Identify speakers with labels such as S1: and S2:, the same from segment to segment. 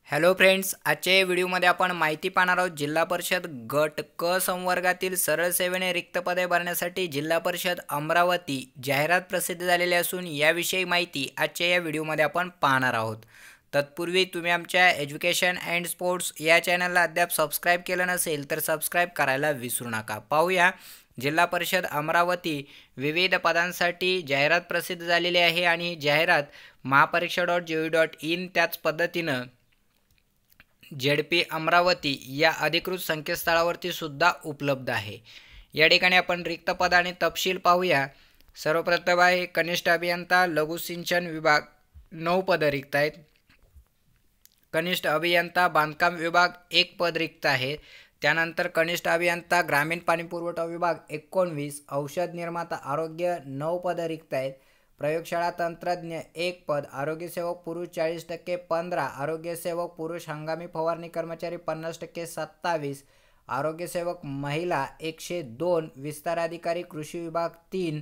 S1: Hello friends, आजच्या या व्हिडिओमध्ये आपण माहिती पाहणार आहोत जिल्हा परिषद गट क संवर्गातील सरळ सेवेने रिक्त पदे भरण्यासाठी जिल्हा परिषद अमरावती जाहिरात प्रसिद्ध झालेली असून याविषयी माहिती आजच्या या व्हिडिओमध्ये आपण पाहणार आहोत। तत्पूर्वी तुम्ही आमच्या एज्युकेशन अँड स्पोर्ट्स या चॅनलला अद्याप सबस्क्राईब केलं नसेल तर सबस्क्राईब करायला विसरू नका। पाहूया जिल्हा परिषद अमरावती विविध पदांसाठी जाहिरात प्रसिद्ध झालेली आहे आणि ही जाहिरात महापरीक्षा.gov.in त्याच पद्धतीनं जेडपी अमरावती या अधिकृत संकेतस्थळावरती सुद्धा उपलब्ध आहे। या ठिकाणी आपण रिक्त पद आणि तपशील पाहूया। सर्वप्रथम आहे कनिष्ठ अभियंता लघु सिंचन विभाग 9 पद रिक्त आहेत। कनिष्ठ अभियंता बांधकाम विभाग 1 पद रिक्त आहे। त्यानंतर कनिष्ठ अभियंता ग्रामीण पाणीपुरवठा विभाग 19, औषध निर्माता आरोग्य 9 पद रिक्त आहेत। प्रयोगशाळा तंत्रज्ञ 1 पद, आरोग्यसेवक पुरुष 40% 15, आरोग्यसेवक पुरुष हंगामी फवारणी कर्मचारी 50% 27, आरोग्यसेवक महिला 102, विस्तार अधिकारी कृषी विभाग 3,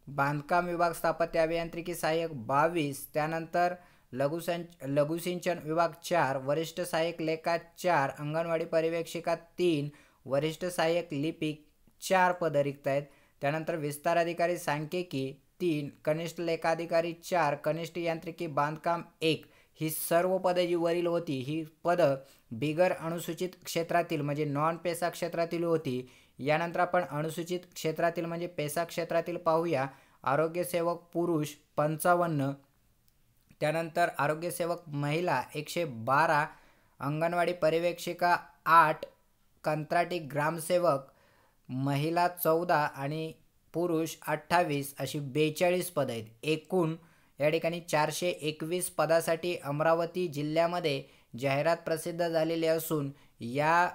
S1: बांधकाम विभाग स्थापत्य अभियांत्रिकी सहाय्यक 22, त्यानंतर लघुसिंचन विभाग 4, वरिष्ठ सहाय्यक लेखा 4, अंगणवाडी पर्यवेक्षिका 3, वरिष्ठ सहाय्यक लिपिक 4 पद रिक्त आहेत। त्यानंतर विस्तार अधिकारी सांख्यिकी 3, कनिष्ठ लेखाधिकारी 4, कनिष्ठ यांत्रिकी बांधकाम 1 ही सर्व पदे जी वरील होती ही पदं बिगर अनुसूचित क्षेत्रातील म्हणजे नॉन पेसा क्षेत्रातील होती। यानंतर आपण अनुसूचित क्षेत्रातील म्हणजे पेसा क्षेत्रातील पाहूया। आरोग्यसेवक पुरुष 55, त्यानंतर आरोग्यसेवक महिला 112, अंगणवाडी पर्यवेक्षिका 8, कंत्राटी ग्रामसेवक महिला 14 आणि पुरुष 28 अशी 42 पद आहेत। एकूण या ठिकाणी 421 पदासाठी अमरावती जिल्ह्यामध्ये जाहिरात प्रसिद्ध झालेली असून या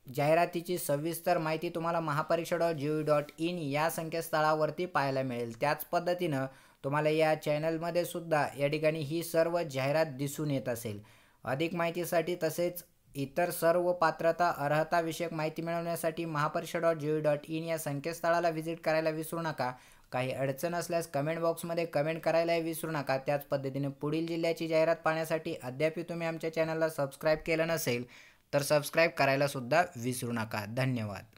S1: जाहिरातीची सविस्तर माहिती तुम्हाला महापरीक्षा.gov.in या संकेतस्थळावरती पाहायला मिळेल। त्याच पद्धतीनं तुम्हाला या चॅनलमध्ये सुद्धा या ठिकाणी ही सर्व जाहिरात दिसून येत असेल। अधिक माहितीसाठी तसेच इतर सर्व पात्रता अर्हता विषयक माहिती मिळवण्यासाठी महापरीक्षा.gov.in या संकेतस्थळाला व्हिजिट करायला विसरू नका। काही अडचण असल्यास कमेंट बॉक्समध्ये कमेंट करायला विसरू नका। त्याच पद्धतीने पुढील जिल्ह्याची जाहिरात पाहण्यासाठी अद्याप तुम्ही आमच्या चॅनलला सबस्क्राईब केलं नसेल तर सबस्क्राईब करायला सुद्धा विसरू नका। धन्यवाद।